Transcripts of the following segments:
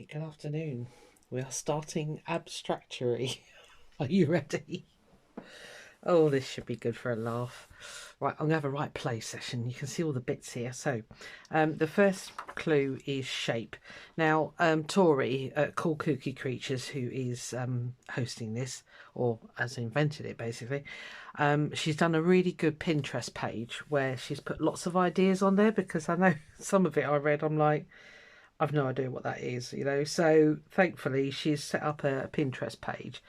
Right, good afternoon. We are starting abstractory. Are you ready? Oh, this should be good for a laugh. Right, I'm going to have a right play session. You can see all the bits here. So, the first clue is shape. Now, Tori at Cool Kooky Creatures, who is hosting this, or has invented it basically, she's done a really good Pinterest page where she's put lots of ideas on there, because I know some of it I read, I'm like, I've no idea what that is, you know. So thankfully, she's set up a Pinterest page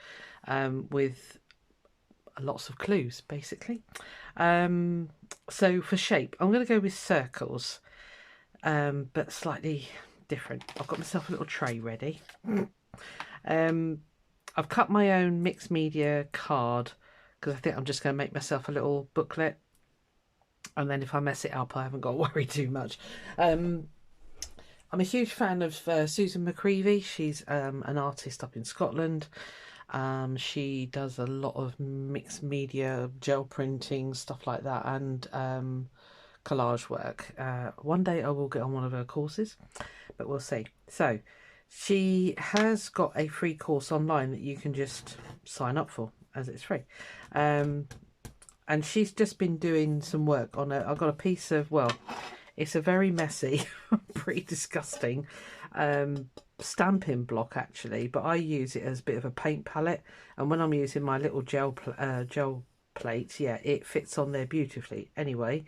with lots of clues, basically. So for shape, I'm going to go with circles, but slightly different. I've got myself a little tray ready. I've cut my own mixed media card because I think I'm just going to make myself a little booklet. And then if I mess it up, I haven't got to worry too much. I'm a huge fan of Susan McCreevy. She's an artist up in Scotland. She does a lot of mixed media, gel printing, stuff like that, and collage work. One day I will get on one of her courses, but we'll see. So she has got a free course online that you can just sign up for, as it's free. And she's just been doing some work on it. I've got a piece of, well, it's a very messy, pretty disgusting stamping block actually, but I use it as a bit of a paint palette, and when I'm using my little gel plates, yeah, it fits on there beautifully. Anyway,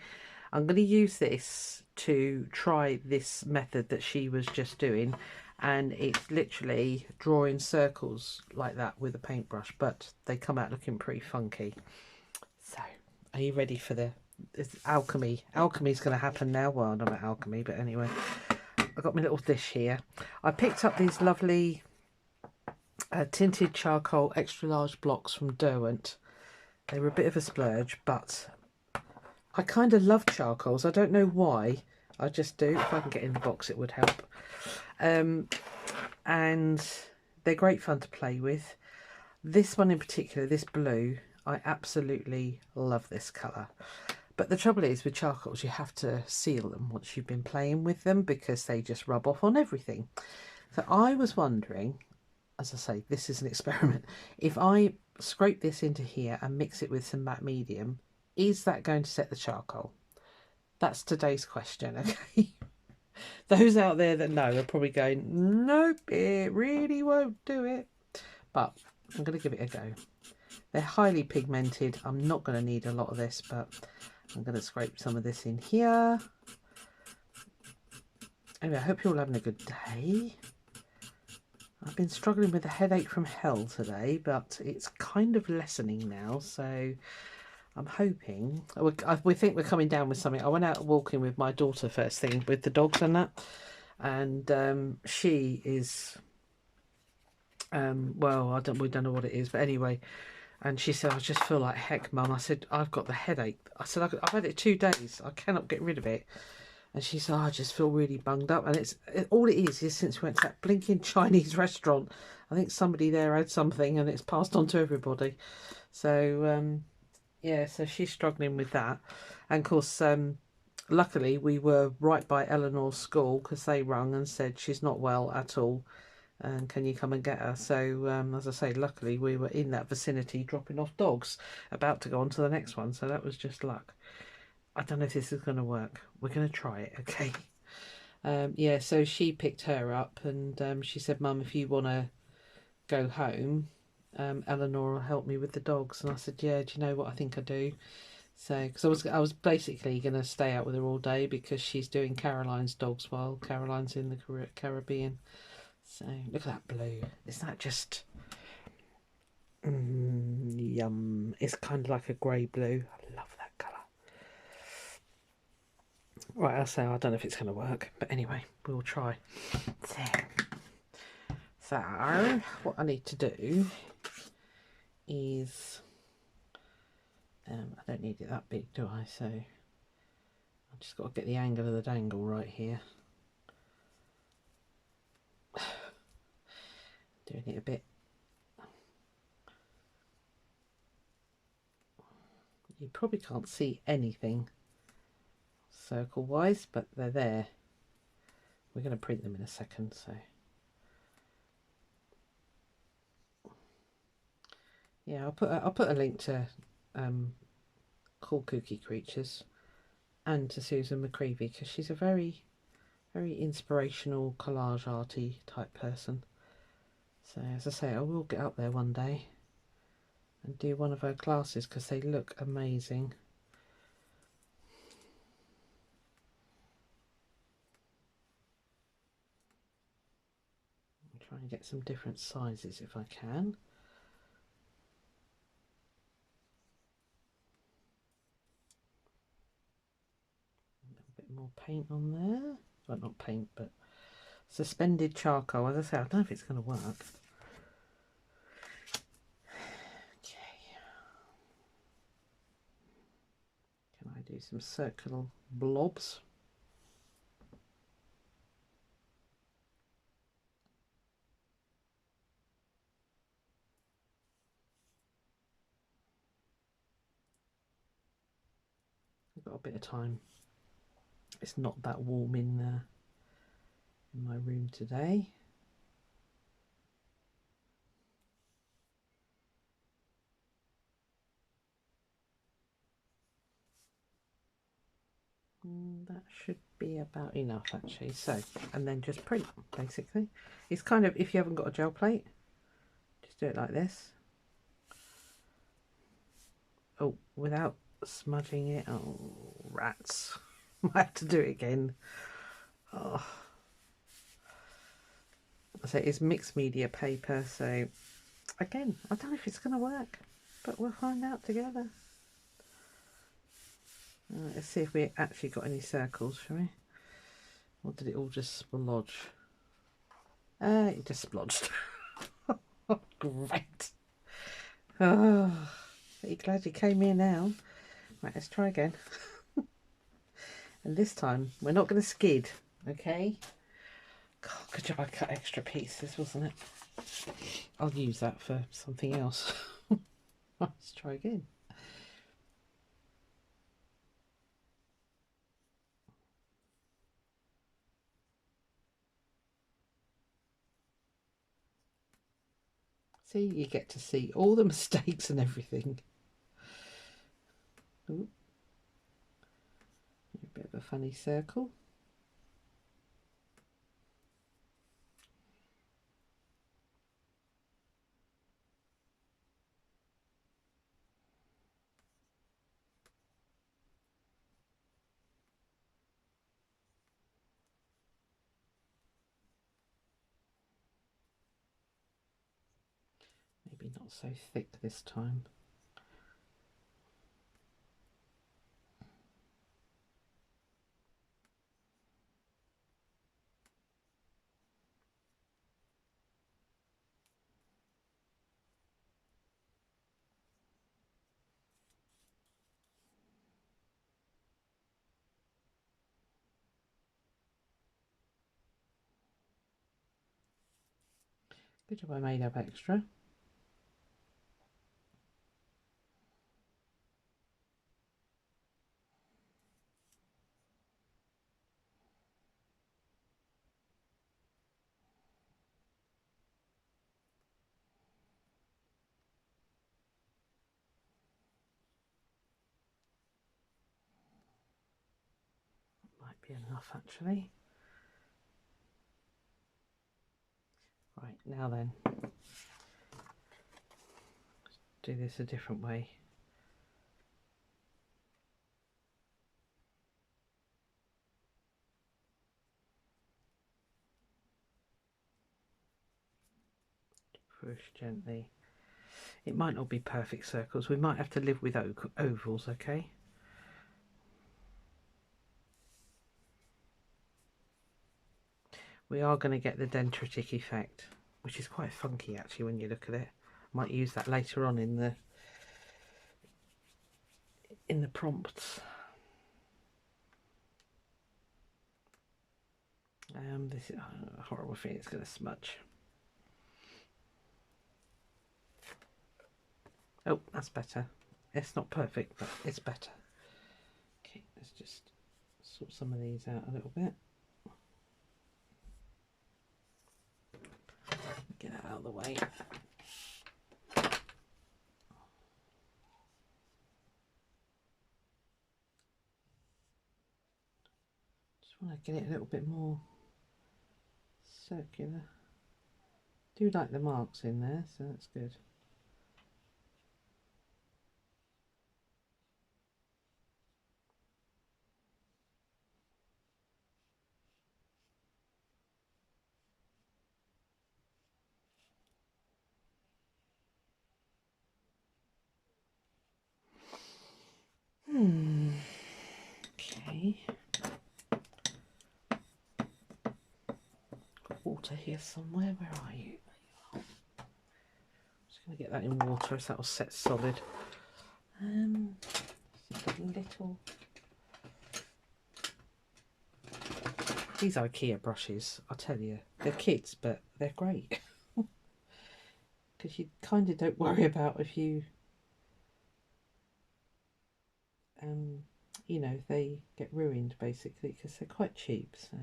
I'm going to use this to try this method that she was just doing, and it's literally drawing circles like that with a paintbrush, but they come out looking pretty funky. So, are you ready for the alchemy? Alchemy's going to happen now. Well, I don't know about alchemy, but anyway, I've got my little dish here. I picked up these lovely tinted charcoal extra large blocks from Derwent. They were a bit of a splurge, but I kind of love charcoals. I don't know why. I just do. If I can get in the box, it would help. And they're great fun to play with. This one in particular, this blue, I absolutely love this colour. But the trouble is with charcoals, you have to seal them once you've been playing with them, because they just rub off on everything. So I was wondering, as I say, this is an experiment, if I scrape this into here and mix it with some matte medium, is that going to set the charcoal? That's today's question, okay? Those out there that know are probably going, nope, it really won't do it. But I'm going to give it a go. They're highly pigmented. I'm not going to need a lot of this, but I'm going to scrape some of this in here. Anyway, I hope you're all having a good day. I've been struggling with a headache from hell today, but it's kind of lessening now, so I'm hoping. We think we're coming down with something. I went out walking with my daughter first thing with the dogs and that, and she is, well, we don't know what it is, but anyway. And she said, I just feel like heck, Mum. I said, I've got the headache. I said, I've had it 2 days. I cannot get rid of it. And she said, I just feel really bunged up. And all it is since we went to that blinking Chinese restaurant, I think somebody there had something and it's passed on to everybody. So, yeah, so she's struggling with that. And of course, luckily we were right by Eleanor's school, because they rung and said she's not well at all. And can you come and get her? So as I say, luckily we were in that vicinity dropping off dogs, about to go on to the next one, so that was just luck. I don't know if this is going to work. We're going to try it, okay? Yeah, so she picked her up, and she said, Mum, if you want to go home, Eleanor will help me with the dogs. And I said, yeah, do you know what, I think I do. So, because I was basically going to stay out with her all day, because she's doing Caroline's dogs while Caroline's in the Caribbean. So look at that blue. Is that just yum? It's kind of like a grey blue. I love that colour. Right, I'll say I don't know if it's going to work, but anyway, we'll try. So what I need to do is I don't need it that big, do I? So I've just got to get the angle of the dangle right here. Doing it a bit. You probably can't see anything circle wise, but they're there. We're going to print them in a second, so Yeah, I'll put a link to Cool Kooky Creatures and to Susan McCreevy, because she's a very inspirational collage arty type person. So as I say, I will get up there one day and do one of her classes because they look amazing. I'll try and get some different sizes if I can. A bit more paint on there. Well, not paint, but suspended charcoal. As I say, I don't know if it's going to work. Okay. Can I do some circular blobs? I've got a bit of time. It's not that warm in my room today. That should be about enough actually. So, and then just print basically. It's kind of, if you haven't got a gel plate, just do it like this. Oh, without smudging it. Oh, rats. I have to do it again. Oh. So it's mixed media paper. So again, I don't know if it's going to work, but we'll find out together. Let's see if we actually got any circles, shall we? Or did it all just splodge? It just splodged. Great. Oh, are you glad you came here now? Right, let's try again. And this time, we're not going to skid, okay? God, good job I cut extra pieces, wasn't it? I'll use that for something else. Let's try again. See, you get to see all the mistakes and everything. Ooh. A bit of a funny circle. Maybe not so thick this time. Good job I made up extra. Might be enough actually. Right, now then, let's do this a different way. Push gently. It might not be perfect circles. We might have to live with ovals, okay? We are going to get the dendritic effect, which is quite funky actually when you look at it. Might use that later on in the prompts. This is a horrible thing. It's going to smudge. Oh, that's better. It's not perfect, but it's better. Okay, let's just sort some of these out a little bit. Get that out of the way. I get it a little bit more circular. Do like the marks in there, so that's good. Okay. Got water here somewhere. Where are you? Just going to get that in water so that will set solid. Little. These IKEA brushes, I tell you, they're kids, but they're great. Because you kind of don't worry about if you, you know, if they get ruined, basically, because they're quite cheap, so.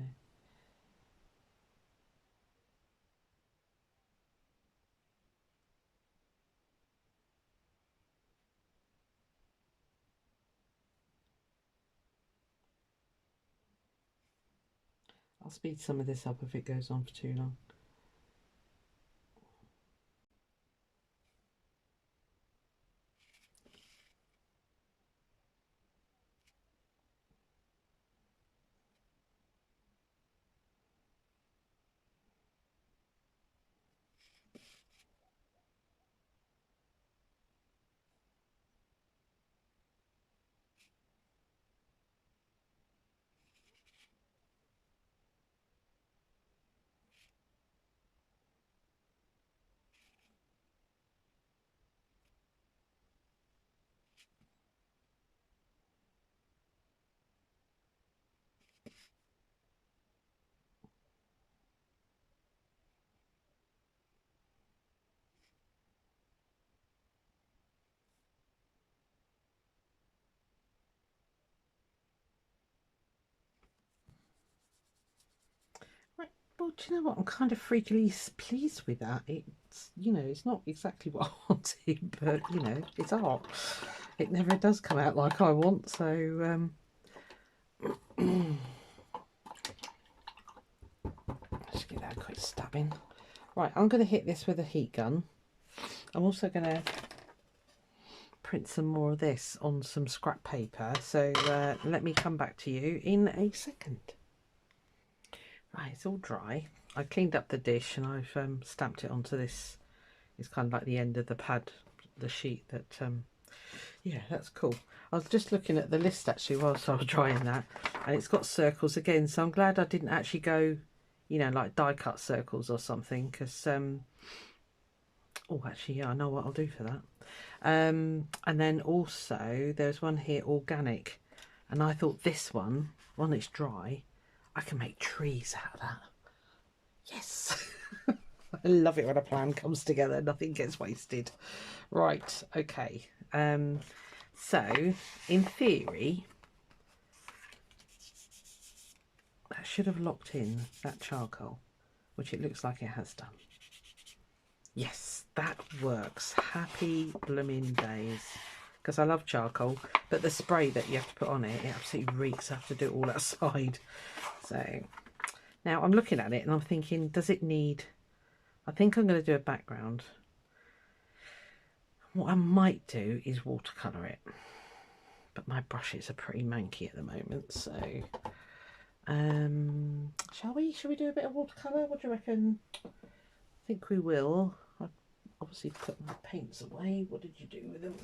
I'll speed some of this up if it goes on for too long. Right, well, do you know what? I'm kind of freakily pleased with that. It's, you know, it's not exactly what I wanted, but, you know, it's art. It never does come out like I want, so, let's get that quick stabbing. Right, I'm going to hit this with a heat gun. I'm also going to print some more of this on some scrap paper, so let me come back to you in a second. Right, it's all dry. I cleaned up the dish and I've stamped it onto this. It's kind of like the end of the pad, the sheet that, yeah, that's cool. I was just looking at the list actually whilst I was drying that, and it's got circles again, so I'm glad I didn't actually go, you know, like die cut circles or something, because, oh, actually, yeah, I know what I'll do for that. And then also there's one here, organic, and I thought this one, when it's dry, I can make trees out of that. Yes. I love it when a plan comes together, nothing gets wasted. Right, okay. So in theory that should have locked in that charcoal, which it looks like it has done. Yes, that works. Happy blooming days. Because I love charcoal, but the spray that you have to put on it, it absolutely reeks. I have to do it all outside. So now I'm looking at it and I'm thinking, does it need... I think I'm going to do a background. What I might do is watercolour it. But my brushes are pretty manky at the moment, so... shall we? Shall we do a bit of watercolour? What do you reckon? I think we will. I've obviously put my paints away. What did you do with them?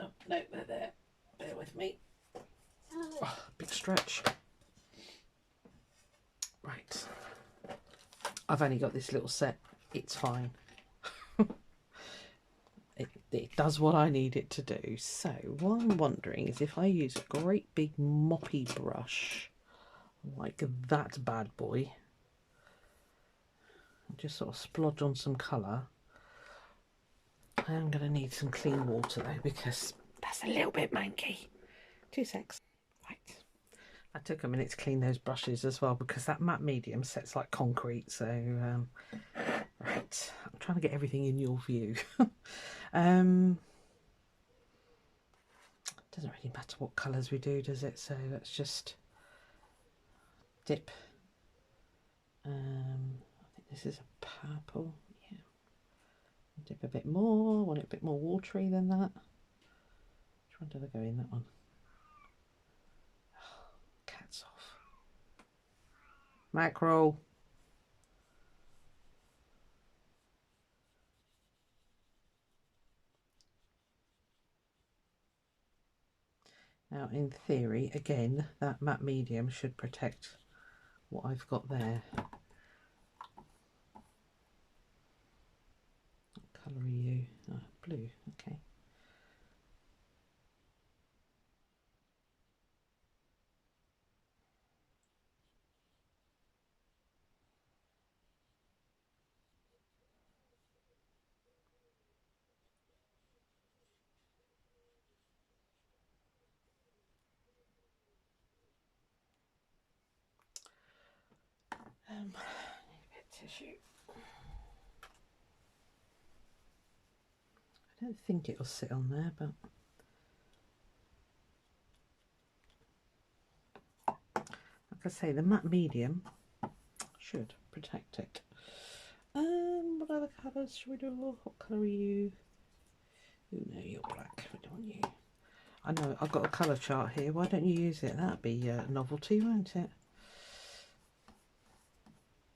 Oh, no, they're there. Bear with me. Oh, big stretch. Right. I've only got this little set. It's fine. It does what I need it to do. So what I'm wondering is if I use a great big moppy brush like that bad boy, just sort of splodge on some colour. I am going to need some clean water though, because that's a little bit manky. 2 secs. Right. I took a minute to clean those brushes as well, because that matte medium sets like concrete. So, right. I'm trying to get everything in your view. Doesn't really matter what colours we do, does it? So let's just dip. I think this is a purple. Yeah. Dip a bit more. I want it a bit more watery than that. Which one did I go in? That one. Oh, cat's off. Mackerel. Now, in theory, again, that matte medium should protect what I've got there. What colour are you? Oh, blue, okay. Need a bit of tissue. I don't think it'll sit on there, but like I say, the matte medium should protect it. What other colours should we do? What colour are you? Oh no, you're black. We don't want you. I know, I've got a colour chart here. Why don't you use it? That'd be a novelty, won't it?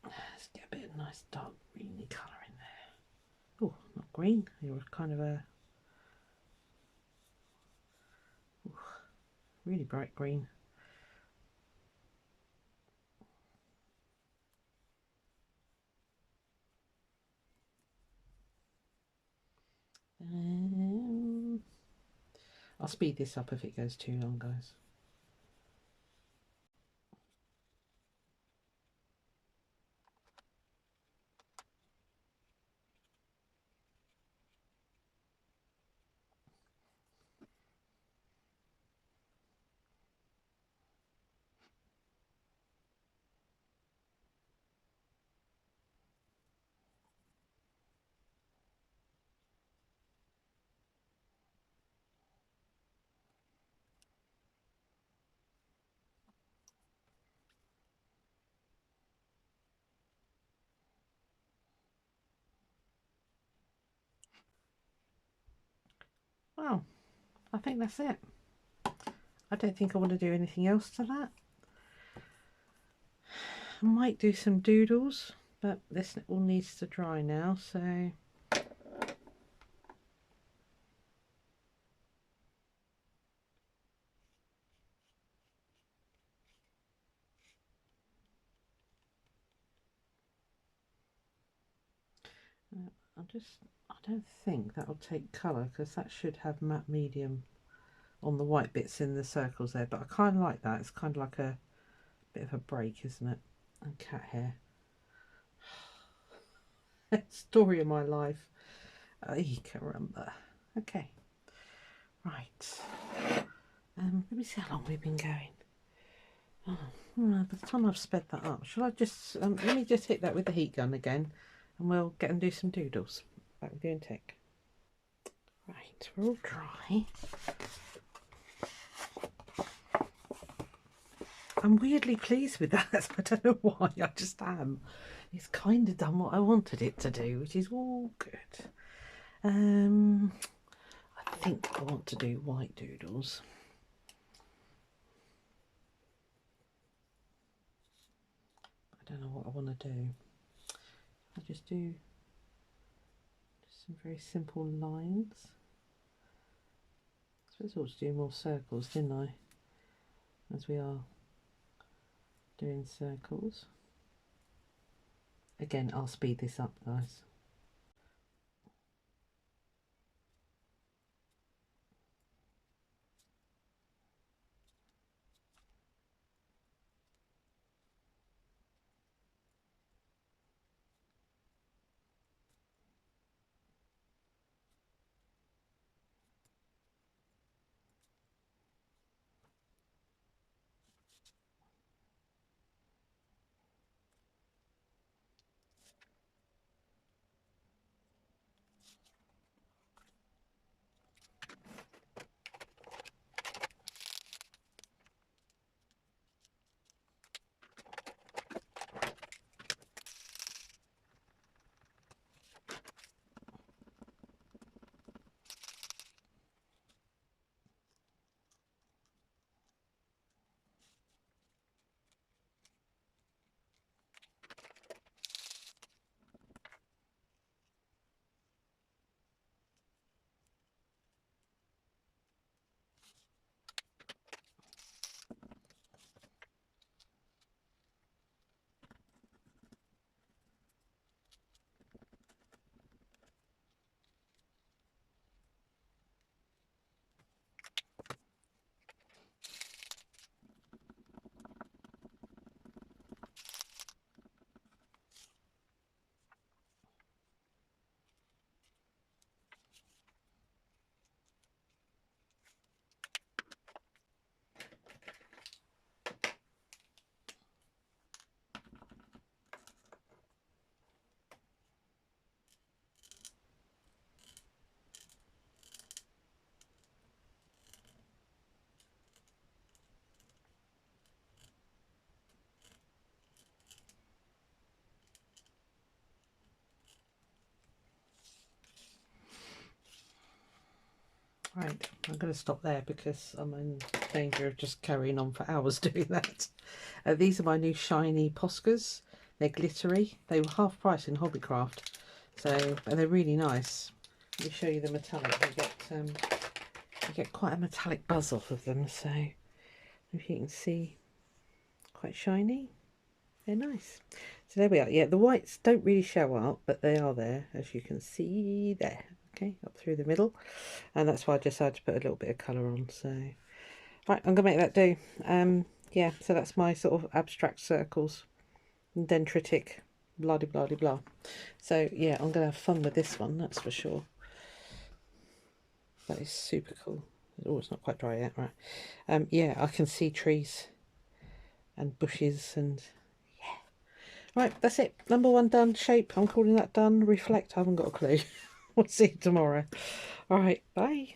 Let's get a bit of nice dark greeny colour in there. Oh, not green. You're kind of a really bright green. I'll speed this up if it goes too long, guys. Well, I think that's it. I don't think I want to do anything else to that. I might do some doodles, but this all needs to dry now, so I don't think that'll take colour because that should have matte medium on the white bits in the circles there, but I kind of like that. It's kind of like a bit of a break, isn't it? And cat hair. Story of my life. Ay, caramba. Okay. Right. Let me see how long we've been going. Oh, by the time I've sped that up, shall I just let me just hit that with the heat gun again, and we'll get and do some doodles. Back with you in a tick. Right, we're all dry. I'm weirdly pleased with that. I don't know why. I just am. It's kind of done what I wanted it to do, which is all good. I think I want to do white doodles. I don't know what I want to do. I'll just do some very simple lines. I suppose I ought to do more circles, didn't I? As we are doing circles. Again, I'll speed this up, guys. Right, I'm going to stop there because I'm in danger of just carrying on for hours doing that. These are my new shiny Poscas. They're glittery. They were half price in Hobbycraft, so and they're really nice. Let me show you the metallic. You get quite a metallic buzz off of them. So if you can see, quite shiny. They're nice. So there we are. Yeah, the whites don't really show up, but they are there, as you can see there. Okay, up through the middle, and that's why I decided to put a little bit of colour on. So right, I'm gonna make that do. Yeah, so that's my sort of abstract circles, dendritic, blah de blah de blah. So yeah, I'm gonna have fun with this one, that's for sure. That is super cool. Oh, it's not quite dry yet, right? Yeah, I can see trees and bushes and yeah. Right, that's it. Number one done. Shape, I'm calling that done. Reflect, I haven't got a clue. We'll see you tomorrow. All right, bye.